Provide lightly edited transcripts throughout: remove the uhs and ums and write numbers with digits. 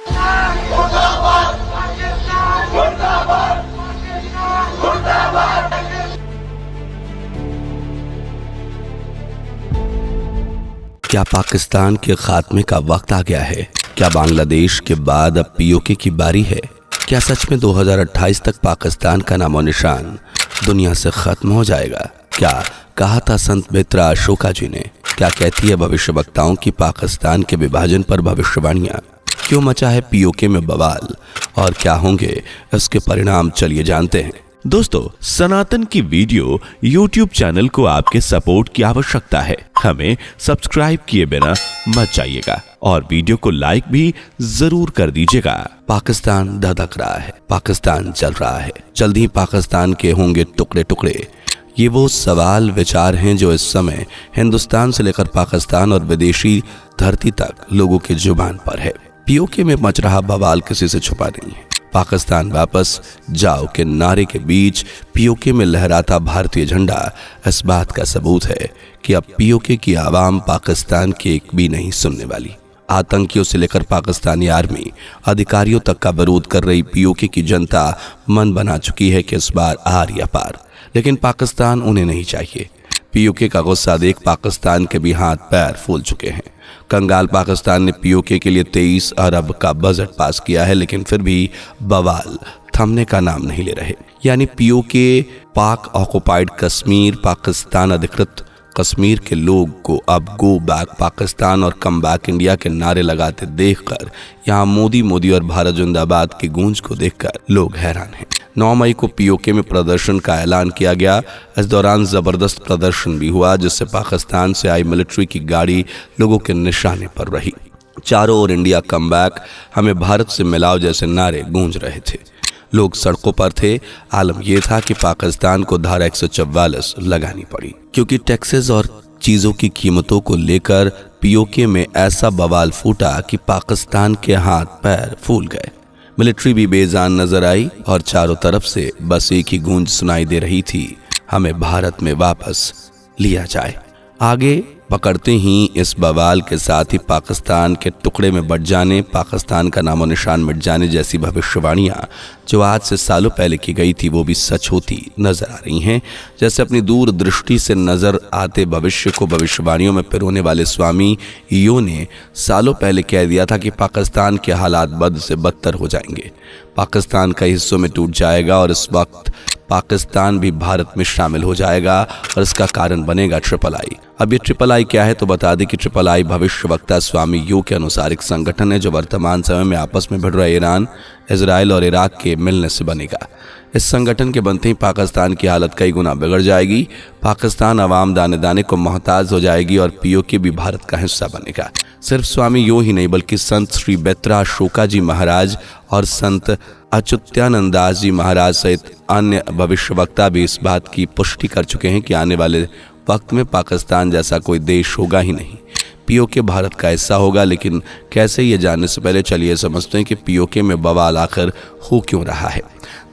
क्या पाकिस्तान के खात्मे का वक्त आ गया है? क्या बांग्लादेश के बाद अब पीओके की बारी है? क्या सच में 2028 तक पाकिस्तान का नामो निशान दुनिया से खत्म हो जाएगा? क्या कहा था संत मित्रा अशोका जी ने? क्या कहती है भविष्यवक्ताओं की पाकिस्तान के विभाजन पर भविष्यवाणियां? क्यों मचा है पीओके में बवाल और क्या होंगे इसके परिणाम? चलिए जानते हैं। दोस्तों, सनातन की वीडियो YouTube चैनल को आपके सपोर्ट की आवश्यकता है। हमें सब्सक्राइब किए बिना मत जाइएगा और वीडियो को लाइक भी जरूर कर दीजिएगा। पाकिस्तान धधक रहा है, पाकिस्तान चल रहा है, जल्द ही पाकिस्तान के होंगे टुकड़े टुकड़े। ये वो सवाल विचार हैं जो इस समय हिंदुस्तान से लेकर पाकिस्तान और विदेशी धरती तक लोगों की जुबान पर है। पीओके में मच रहा बवाल किसी से छुपा नहीं है। पाकिस्तान वापस जाओ के नारे के बीच पीओके में लहराता भारतीय झंडा इस बात का सबूत है कि अब पीओके की आवाम पाकिस्तान की एक भी नहीं सुनने वाली। आतंकियों से लेकर पाकिस्तानी आर्मी अधिकारियों तक का विरोध कर रही पीओके की जनता मन बना चुकी है कि इस बार आर या पार, लेकिन पाकिस्तान उन्हें नहीं चाहिए। पीओके का गुस्सा देख पाकिस्तान के भी हाथ पैर फूल चुके हैं। कंगाल पाकिस्तान ने पीओके के लिए 23 अरब का बजट पास किया है, लेकिन फिर भी बवाल थमने का नाम नहीं ले रहे। यानी पीओके पाक ऑक्युपाइड कश्मीर, पाकिस्तान अधिकृत कश्मीर के लोग को अब गो बैक पाकिस्तान और कम बैक इंडिया के नारे लगाते देखकर, यहाँ मोदी मोदी और भारत जिंदाबाद की गूंज को देखकर लोग हैरान हैं। 9 मई को पीओके में प्रदर्शन का ऐलान किया गया। इस दौरान जबरदस्त प्रदर्शन भी हुआ, जिससे पाकिस्तान से आई मिलिट्री की गाड़ी लोगों के निशाने पर रही। चारों ओर इंडिया कम बैक, हमें भारत से मिलाओ जैसे नारे गूंज रहे थे। लोग सड़कों पर थे। आलम यह था कि पाकिस्तान को धारा 144 लगानी पड़ी, क्योंकि टैक्सेस और चीजों की कीमतों को लेकर पीओके में ऐसा बवाल फूटा कि पाकिस्तान के हाथ पैर फूल गए। मिलिट्री भी बेजान नजर आई और चारों तरफ से बस एक ही गूंज सुनाई दे रही थी, हमें भारत में वापस लिया जाए। आगे पकड़ते ही इस बवाल के साथ ही पाकिस्तान के टुकड़े में बट जाने, पाकिस्तान का नामो निशान मिट जाने जैसी भविष्यवाणियां जो आज से सालों पहले की गई थी वो भी सच होती नजर आ रही हैं। जैसे अपनी दूर दृष्टि से नजर आते भविष्य को भविष्यवाणियों में पिरोने वाले स्वामी यो ने सालों पहले कह दिया था कि पाकिस्तान के हालात बद से बदतर हो जाएंगे, पाकिस्तान कई हिस्सों में टूट जाएगा और इस वक्त पाकिस्तान भी भारत में शामिल हो जाएगा और इसका कारण बनेगा ट्रिपल-आई। अब ये ट्रिपल-आई क्या है तो बता दें कि ट्रिपल-आई भविष्यवक्ता स्वामी यो के अनुसार एक संगठन है जो वर्तमान समय में आपस में भिड़ रहे ईरान, इजराइल और इराक के मिलने से बनेगा। इस संगठन के बनते ही पाकिस्तान की हालत कई गुना बिगड़ जाएगी। पाकिस्तान अवाम दाने दाने को मोहताज हो जाएगी और पीओके भी भारत का हिस्सा बनेगा। सिर्फ स्वामी यो ही नहीं बल्कि संत श्री मित्रा अशोका जी महाराज और संत अच्युतानंदास जी महाराज सहित अन्य भविष्यवक्ता भी इस बात की पुष्टि कर चुके हैं कि आने वाले वक्त में पाकिस्तान जैसा कोई देश होगा ही नहीं, पीओके भारत का हिस्सा होगा। लेकिन कैसे, ये जानने से पहले चलिए समझते हैं कि पीओके में बवाल आखिर हो क्यों रहा है।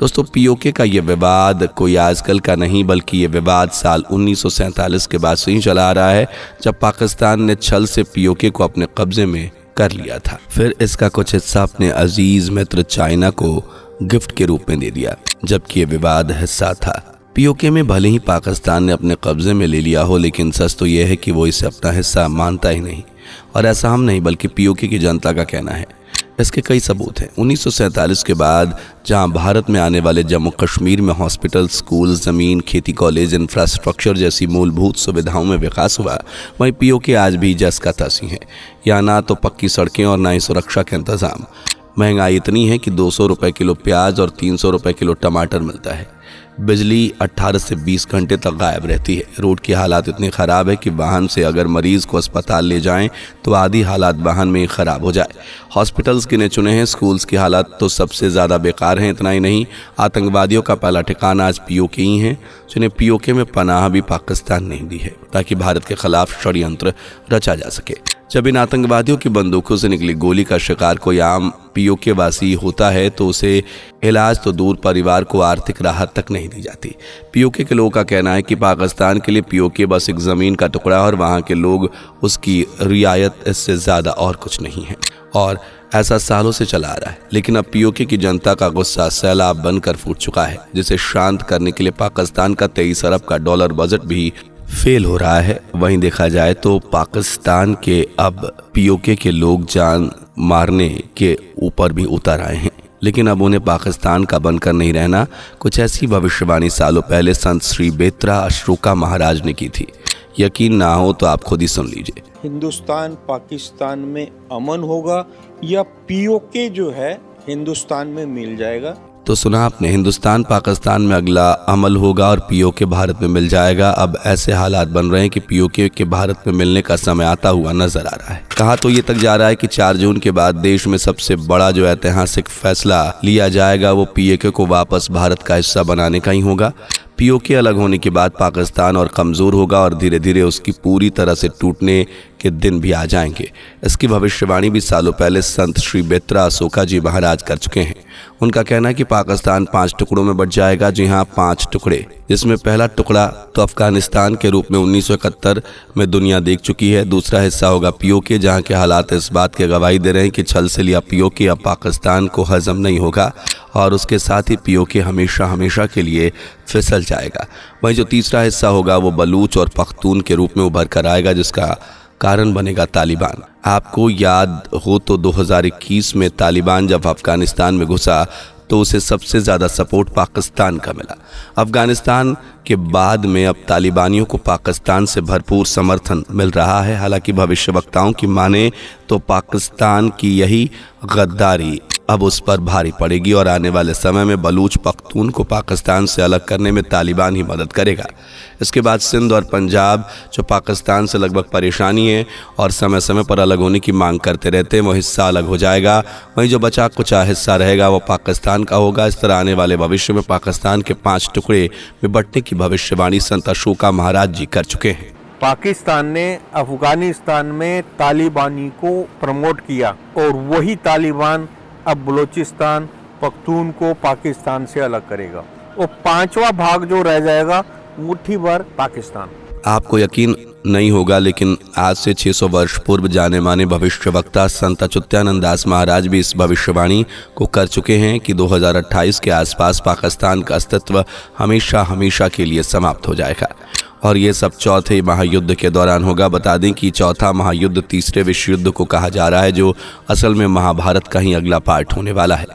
दोस्तों, पीओके का ये विवाद कोई आजकल का नहीं बल्कि ये विवाद साल 1947 के बाद से ही चला आ रहा है, जब पाकिस्तान ने छल से पीओके को अपने कब्जे में कर लिया था। फिर इसका कुछ हिस्सा अपने अजीज मित्र चाइना को गिफ्ट के रूप में दे दिया, जबकि ये विवाद हिस्सा था। पीओके में भले ही पाकिस्तान ने अपने कब्जे में ले लिया हो, लेकिन सच तो यह है कि वो इसे अपना हिस्सा मानता ही नहीं। और ऐसा हम नहीं बल्कि पीओके की जनता का कहना है। इसके कई सबूत हैं। 1947 के बाद जहां भारत में आने वाले जम्मू कश्मीर में हॉस्पिटल, स्कूल, जमीन, खेती, कॉलेज, इंफ्रास्ट्रक्चर जैसी मूलभूत सुविधाओं में विकास हुआ, वहीं पीओके आज भी जस का तसी है। यहाँ ना तो पक्की सड़कें और ना ही सुरक्षा के इंतजाम। महंगाई इतनी है कि 200 रुपये किलो प्याज और 300 रुपये किलो टमाटर मिलता है। बिजली 18 से 20 घंटे तक गायब रहती है। रोड की हालात इतनी ख़राब है कि वाहन से अगर मरीज़ को अस्पताल ले जाएं तो आधी हालात वाहन में ही ख़राब हो जाए। हॉस्पिटल्स गिने चुने हैं, स्कूल्स की हालत तो सबसे ज़्यादा बेकार हैं। इतना ही नहीं, आतंकवादियों का पहला ठिकाना आज पीओके ही है, जिन्हें पीओके में पनाह भी पाकिस्तान नहीं दी है ताकि भारत के खिलाफ षड्यंत्र रचा जा सके। जब इन आतंकवादियों की बंदूकों से निकली गोली का शिकार कोई आम पीओके वासी होता है तो उसे इलाज तो दूर, परिवार को आर्थिक राहत तक नहीं दी जाती। पीओके के लोगों का कहना है कि पाकिस्तान के लिए पीओके बस एक ज़मीन का टुकड़ा है और वहाँ के लोग उसकी रियायत, इससे ज़्यादा और कुछ नहीं है। और ऐसा सालों से चला आ रहा है, लेकिन अब पीओके की जनता का गुस्सा सैलाब बनकर फूट चुका है, जिसे शांत करने के लिए पाकिस्तान का 23 अरब का डॉलर बजट भी फेल हो रहा है। वहीं देखा जाए तो पाकिस्तान के अब पीओके के लोग जान मारने के ऊपर भी उतर आए हैं, लेकिन अब उन्हें पाकिस्तान का बनकर नहीं रहना। कुछ ऐसी भविष्यवाणी सालों पहले संत श्री बेत्रा अशोका महाराज ने की थी। यकीन ना हो तो आप खुद ही सुन लीजिए। हिंदुस्तान पाकिस्तान में अमन होगा या पीओके जो है हिंदुस्तान में मिल जाएगा? तो सुना आपने, हिंदुस्तान पाकिस्तान में अगला अमल होगा और पीओके भारत में मिल जाएगा। अब ऐसे हालात बन रहे हैं कि पीओके के भारत में मिलने का समय आता हुआ नजर आ रहा है। कहा तो ये तक जा रहा है कि 4 जून के बाद देश में सबसे बड़ा जो ऐतिहासिक फैसला लिया जाएगा वो पीओके को वापस भारत का हिस्सा बनाने का ही होगा। पीओके अलग होने के बाद पाकिस्तान और कमजोर होगा और धीरे धीरे उसकी पूरी तरह से टूटने के दिन भी आ जाएंगे। इसकी भविष्यवाणी भी सालों पहले संत श्री बेत्रा अशोका जी महाराज कर चुके हैं। उनका कहना है कि पाकिस्तान 5 टुकड़ों में बंट जाएगा। जी हाँ, 5 टुकड़े, जिसमें पहला टुकड़ा तो अफगानिस्तान के रूप में 1971 में दुनिया देख चुकी है। दूसरा हिस्सा होगा पीओके, जहाँ के हालात इस बात की गवाही दे रहे हैं कि छल से लिया पीओके अब पाकिस्तान को हजम नहीं होगा और उसके साथ ही पीओके हमेशा हमेशा के लिए फिसल जाएगा। वहीं जो तीसरा हिस्सा होगा वो बलूच और पख्तून के रूप में उभर कर आएगा, जिसका कारण बनेगा तालिबान। आपको याद हो तो 2021 में तालिबान जब अफगानिस्तान में घुसा तो उसे सबसे ज़्यादा सपोर्ट पाकिस्तान का मिला। अफगानिस्तान के बाद में अब तालिबानियों को पाकिस्तान से भरपूर समर्थन मिल रहा है। हालांकि भविष्यवक्ताओं की माने तो पाकिस्तान की यही गद्दारी अब उस पर भारी पड़ेगी और आने वाले समय में बलूच पख्तून को पाकिस्तान से अलग करने में तालिबान ही मदद करेगा। इसके बाद सिंध और पंजाब जो पाकिस्तान से लगभग परेशानी है और समय समय पर अलग होने की मांग करते रहते हैं, वो हिस्सा अलग हो जाएगा। वहीं जो बचा कुचा हिस्सा रहेगा वो पाकिस्तान का होगा। इस तरह आने वाले भविष्य में पाकिस्तान के 5 टुकड़े में बंटने की भविष्यवाणी संत अशोका महाराज जी कर चुके हैं। पाकिस्तान ने अफगानिस्तान में तालिबानी को प्रमोट किया और वही तालिबान अब बलूचिस्तान पख्तून को पाकिस्तान से अलग करेगा और 5वां भाग जो रह जाएगा मुट्ठी भर पाकिस्तान। आपको यकीन नहीं होगा, लेकिन आज से 600 वर्ष पूर्व जाने माने भविष्यवक्ता संत अच्युतानंद दास महाराज भी इस भविष्यवाणी को कर चुके हैं कि 2028 के आसपास पाकिस्तान का अस्तित्व हमेशा हमेशा के लिए समाप्त हो जाएगा और ये सब चौथे महायुद्ध के दौरान होगा। बता दें कि चौथा महायुद्ध तीसरे विश्व युद्ध को कहा जा रहा है, जो असल में महाभारत का ही अगला पार्ट होने वाला है।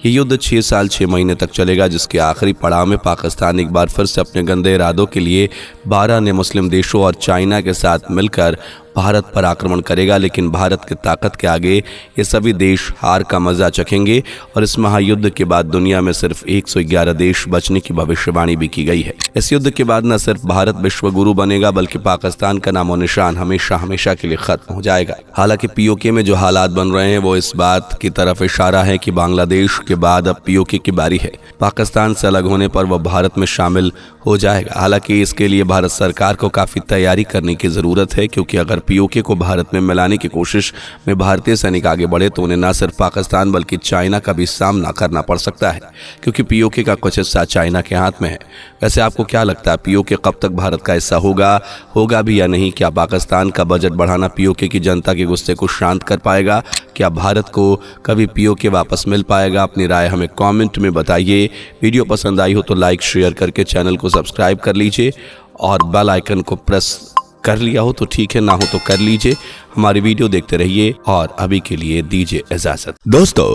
ये युद्ध 6 साल 6 महीने तक चलेगा, जिसके आखिरी पड़ाव में पाकिस्तान एक बार फिर से अपने गंदे इरादों के लिए 12 ने मुस्लिम देशों और चाइना के साथ मिलकर भारत पर आक्रमण करेगा। लेकिन भारत की ताकत के आगे ये सभी देश हार का मजा चखेंगे और इस महायुद्ध के बाद दुनिया में सिर्फ 111 देश बचने की भविष्यवाणी भी की गई है। इस युद्ध के बाद न सिर्फ भारत विश्व गुरु बनेगा, बल्कि पाकिस्तान का नामो निशान हमेशा हमेशा के लिए खत्म हो जाएगा। हालांकि पीओके में जो हालात बन रहे हैं वो इस बात की तरफ इशारा है कि बांग्लादेश के बाद अब पीओके की बारी है। पाकिस्तान से अलग होने पर वह भारत में शामिल हो जाएगा। हालांकि इसके लिए भारत सरकार को काफी तैयारी करने की जरूरत है, क्योंकि अगर पीओके को भारत में मिलाने की कोशिश में भारतीय सैनिक आगे बढ़े तो उन्हें न सिर्फ पाकिस्तान बल्कि चाइना का भी सामना करना पड़ सकता है, क्योंकि पीओके का कुछ हिस्सा चाइना के हाथ में है। वैसे आपको क्या लगता है, पीओके कब तक भारत का हिस्सा होगा भी या नहीं? क्या पाकिस्तान का बजट बढ़ाना पीओके की जनता के गुस्से को शांत कर पाएगा? क्या भारत को कभी पीओके वापस मिल पाएगा? अपनी राय हमें कमेंट में बताइए। वीडियो पसंद आई हो तो लाइक शेयर करके चैनल को सब्सक्राइब कर लीजिए और बेल आइकन को प्रेस कर लिया हो तो ठीक है, ना हो तो कर लीजिए। हमारी वीडियो देखते रहिए और अभी के लिए दीजिए इजाजत। दोस्तों,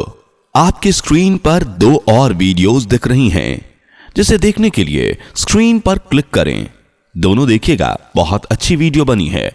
आपकी स्क्रीन पर 2 और वीडियोस दिख रही हैं, जिसे देखने के लिए स्क्रीन पर क्लिक करें। दोनों देखिएगा, बहुत अच्छी वीडियो बनी है।